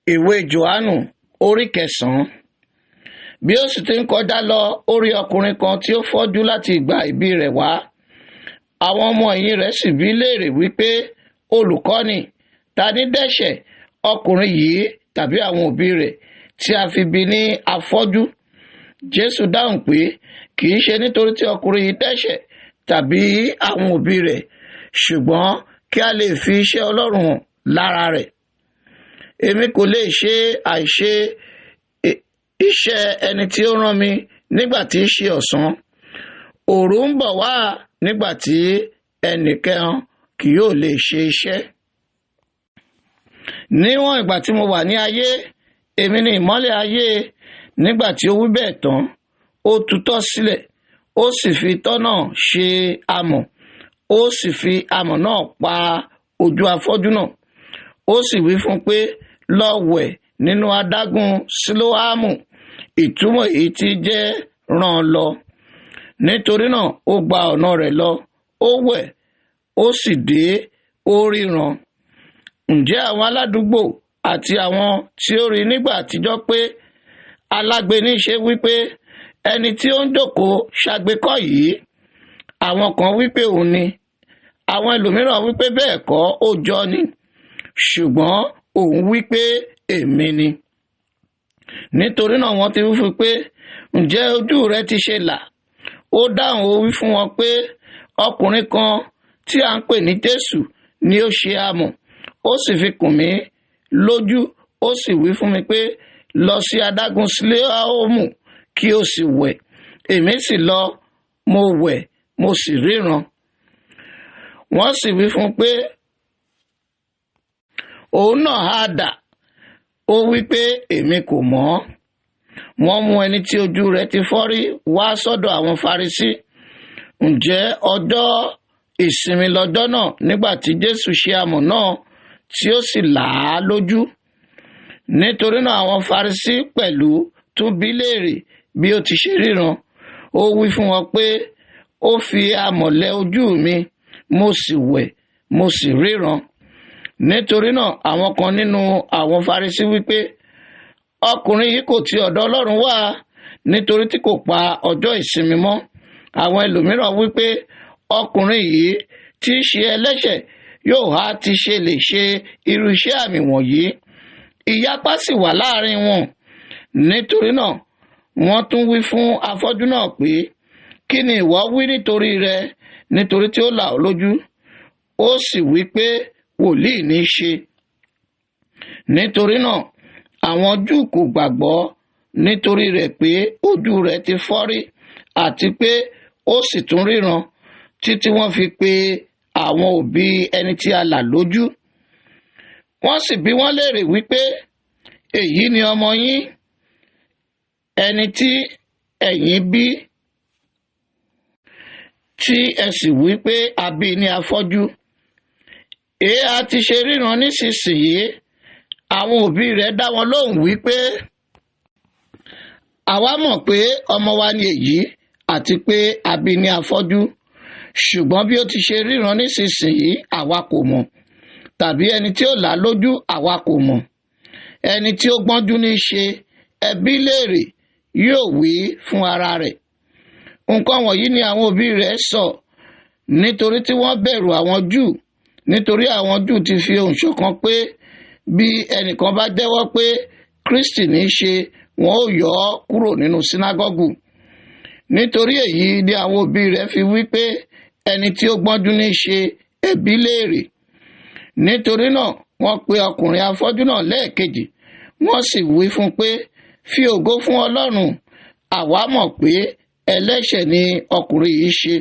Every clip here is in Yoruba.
Ìwé Jòhánù orí 9. Bí ó sì ti ń kọjá lọ, ó rí ọkùnrin kan tí ó fọ́jú láti ìgbà ìbí rẹ̀ wá. Àwọn ọmọ ẹ̀yìn rẹ̀ sì bi í léèrè wípé, Olùkọ́ni, ta ni dẹ́ṣẹ̀, ọkùnrin yìí tàbí àwọn òbí rẹ̀ tí a fi bí ní afọ́jú? Jésù dáhùn pé, kì í ṣe nítorí tí ọkùnrin yìí dẹ́ṣẹ̀ tàbí àwọn òbí rẹ̀, ṣùgbọ́n kí a lè fi iṣẹ́ Ọlọ́run hàn lára rẹ̀. Èmi kò lè ṣe àìṣe iṣẹ́ ẹni tí ó rán mi nígbà tí í ṣe ọ̀sán. Òru ń bọ̀ wá nígbà tí ẹnìkan kì yóò lè ṣe iṣẹ́. Níwọ̀n ìgbà tí mo wà ní ayé, èmi ni ìmọ́lẹ̀ ayé. Nígbà tí ó wí bẹ́ẹ̀ tán, ó tutọ́ sílẹ̀, ó sì fi itọ́ náà ṣe amọ̀, ó sì fi amọ̀ náà pa ojú afọ́jú náà. Ó sì wí fún un pé, lọ wẹ̀ nínú adágún Sílóámù, ìtumọ̀ èyí tí jẹ́ rán lọ. Nítorí náà ó gba ọ̀nà rẹ̀ lọ, ó wẹ̀, ó sì dé, ó ríran. Ǹjẹ́ àwọn aládùúgbò àti àwọn tí ó rí nígbà àtijọ́ pé alágbèéní ṣe wípé, ẹni tí ó ń jókòó ṣàgbékọ́ yìí? Àwọn kan wípé òun ni, àwọn ẹlòmíràn wípé bẹ́ẹ̀ kọ́, ó jọ ni, ṣùgbọ́n òun wípé èmi ni. Nítorí náà wọ́n ti wí fún un pé, ǹjẹ́ ojú rẹ ti ṣe là? Ó dáhùn, ó wí fún wọn pé, ọkùnrin kan tí à ń pè ní Jésù ni ó ṣe amọ̀, ó sì fi kùn mí lójú, ó sì wí fún mi pé, lọ sí adágún Sílóámù kí o sì wẹ̀. Èmi sì lọ, mo wẹ̀, mo sì ríran. Wọ́n sì wí fún un pé òun náà há dà. Ó wí pé èmi kò mọ̀. Wọ́n mú ẹni tí ojú rẹ̀ ti fọ́ rí wá sọ́dọ̀ àwọn Farisí. Ǹjẹ́ ọjọ́ ìsinmi lọ́jọ́ náà, nígbà tí Jésù ṣe amọ̀ náà tí ó sì là á lójú. Nítorí náà àwọn Farisí pẹ̀lú tún bi í léèrè bí ó ti ṣe ríran. Ó wí fún wọn pé, ó fi amọ̀ lẹ ojú mi, mo sì wẹ̀, mo sì ríran. Nítorí náà àwọn kan nínú àwọn Farisí wípé, ọkùnrin yìí kò ti ọ̀dọ̀ Ọlọ́run wá, nítorí tí kò pa ọjọ́ ìsinmi mọ́. Àwọn ẹlòmíràn wípé, ọkùnrin yìí tí í ṣe ẹlẹ́ṣẹ̀ yóò há ti ṣe lè ṣe irú iṣẹ́ àmì wọ̀nyí? Ìyapa sì wà láàrin wọn. Nítorí náà wọ́n tún wí fún afọ́jú náà pé, kí ni ìwọ wí nítorí rẹ, nítorí tí ó là ọ́ lójú? Ó sì wí pé wòlíì ní í ṣe. Nítorí náà àwọn Júù kò gbàgbọ́ nítorí rẹ̀ pé ojú rẹ̀ ti fọ́ rí, àti pé ó sì tún ríran, títí wọ́n fi pe àwọn òbí ẹni tí a là lójú. Wọ́n sì bi wọ́n léèrè wípé, èyí ni ọmọ yín, ẹni tí ẹ̀yin bí, tí ẹ sì wí pé a bí ní afọ́jú? Èé ha ti ṣe ríran nísinsìnyí? Àwọn òbí rẹ̀ dá wọn lóhùn wípé, àwa mọ̀ pé ọmọ wa ni èyí, àti pé a bí ní afọ́jú. Ṣùgbọ́n bí ó ti ṣe ríran nísinsìnyí, àwa kò mọ̀, tàbí ẹni tí ó là lójú, àwa kò mọ̀. Ẹni tí ó gbọ́njú ní í ṣe, ẹ bi í léèrè, yóò wí fún ara rẹ̀. Nǹkan wọ̀nyí ni àwọn òbí rẹ̀ sọ nítorí tí wọ́n bẹ̀rù àwọn Júù, nítorí àwọn Júù ti fi ohùn ṣọ̀kan pé bí ẹnìkan bá jẹ́wọ́ pé Kristi ní í ṣe, wọn ó yọ ọ́ kúrò nínú sínágọ́gù. Nítorí èyí ni àwọn òbí rẹ̀ fi wí pé ẹni tí ó gbọ́njú ní í ṣe, ẹ bi í léèrè. Nítorí náà wọ́n pe ọkùnrin afọ́jú náà lẹ́ẹ̀kejì, wọ́n sì wí fún un pé, fi ògo fún Ọlọ́run, àwa mọ̀ pé ẹlẹ́ṣẹ̀ ni ọkùnrin yìí ṣe.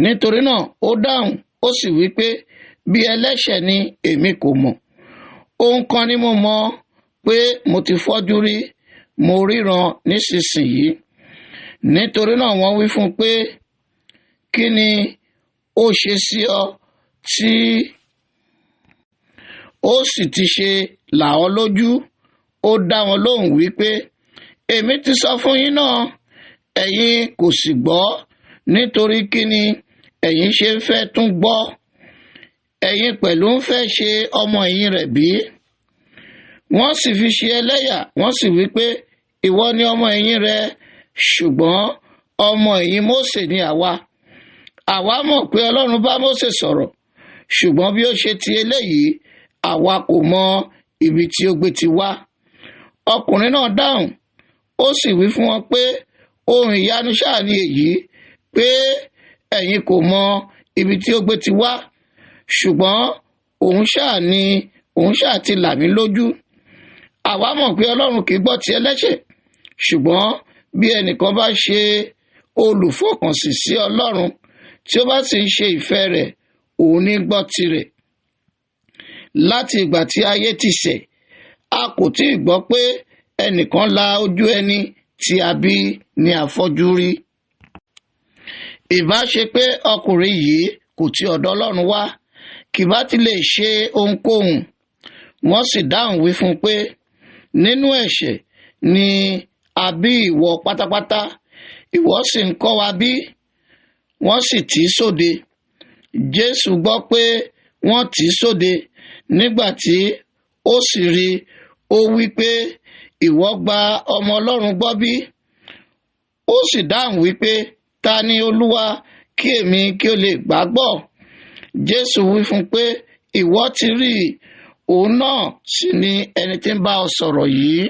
Nítorí náà ó dáhùn, ó sì wí pé, bí ẹlẹ́ṣẹ̀ ni èmi kò mọ̀. Ohun kan ni mo mọ̀, pé mo ti fọ́jú rí, mo ríran nísinsìnyí. Nítorí náà wọ́n wí fún un pé, kí ni ó ṣe sí ọ tí ó sì ti ṣe là ọ́ lójú? Ó dá wọn lóhùn wípé, èmi ti sọ fún yín náà, ẹ̀yin kò sì gbọ́. Nítorí kí ni ẹ̀yin ṣe ń fẹ́ tún gbọ́? Ẹ̀yin pẹ̀lú ń fẹ́ ṣe ọmọ ẹ̀yìn rẹ̀ bí? wọ́n sì fi ṣe ẹlẹ́yà, wọ́n sì wí pé ìwọ ni ọmọ ẹ̀yìn rẹ̀, ṣùgbọ́n ọmọ ẹ̀yìn Mósè ni àwa. Àwa mọ̀ pé Ọlọ́run bá Mósè sọ̀rọ̀, ṣùgbọ́n bí ó ṣe ti eléyìí, àwa kò mọ ibi tí ó gbé ti wá. Ọkùnrin náà dáhùn, ó sì wí fún wọn pé ohun ìyanu ṣáà ni èyí, pé ẹ̀yin kò mọ ibi tí ó gbé ti wá, ṣùgbọ́n òun ṣáà ti là mí lójú. Àwa mọ̀ pé Ọlọ́run kì í gbọ́ ti ẹlẹ́ṣẹ̀, ṣùgbọ́n bí ẹnìkan bá ṣe olùfọkànsìn sí Ọlọ́run tí ó bá sì ń ṣe ìfẹ́ rẹ̀, òun ní gbọ́ tirẹ̀. Láti ìgbà tí ayé ti ṣẹ̀, a kò tí ì gbọ́ pé ẹnìkan la ojú ẹni tí a bí ní afọ́jú rí. Ìbá ṣe pé ọkùnrin yìí kò ti ọ̀dọ̀ Ọlọ́run wá, kì bá ti lè ṣe ohunkóhun. Wọ́n sì dáhùn wí fún un pé nínú ẹ̀ṣẹ̀ ni a bí ìwọ pátápátá, ìwọ sì ń kọ́ wa bí? Wọ́n sì tì í sóde. Jésù gbọ́ pé wọ́n tì í sóde. Nígbà tí ó sì rí, ó wí pé ìwọ gba ọmọ Ọlọ́run gbọ́ bí? Ó sì dáhùn wí pé ta ni Olúwa, kí èmi kí ó lè gbàgbọ́? Jésù wí fún un pé ìwọ ti rí i, òun náà sì ni ẹni tí ń bá ọ sọ̀rọ̀ yìí.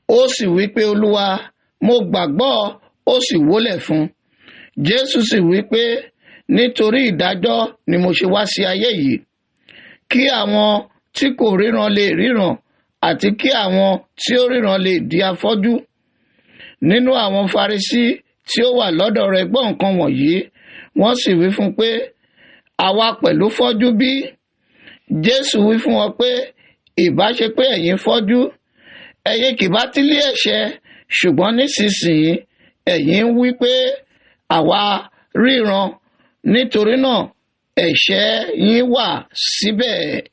Ó sì wí pé Olúwa, mo gbàgbọ́, ó sì wólẹ̀ fún un. Jésù sì wí pé nítorí ìdájọ́ ni mo ṣe wá sí ayé yìí, kí àwọn tí kò ríran lè ríran, àti kí àwọn tí ó ríran lè di afọ́jú. Nínú àwọn Farisí tí ó wà lọ́dọ̀ rẹ̀ gbọ́ nǹkan wọ̀nyí, wọ́n sì wí fún un pé àwa pẹ̀lú fọ́jú bí? Jésù wí fún wọn pé ìbá ṣe pé ẹ̀yin fọ́jú, ẹ̀yin kì bá ti lé ẹ̀ṣẹ̀, ṣùgbọ́n nísinsìnyí ẹ̀yin ń wí pé àwa ríran, nítorí náà ẹ̀ṣẹ̀ yín wà síbẹ̀.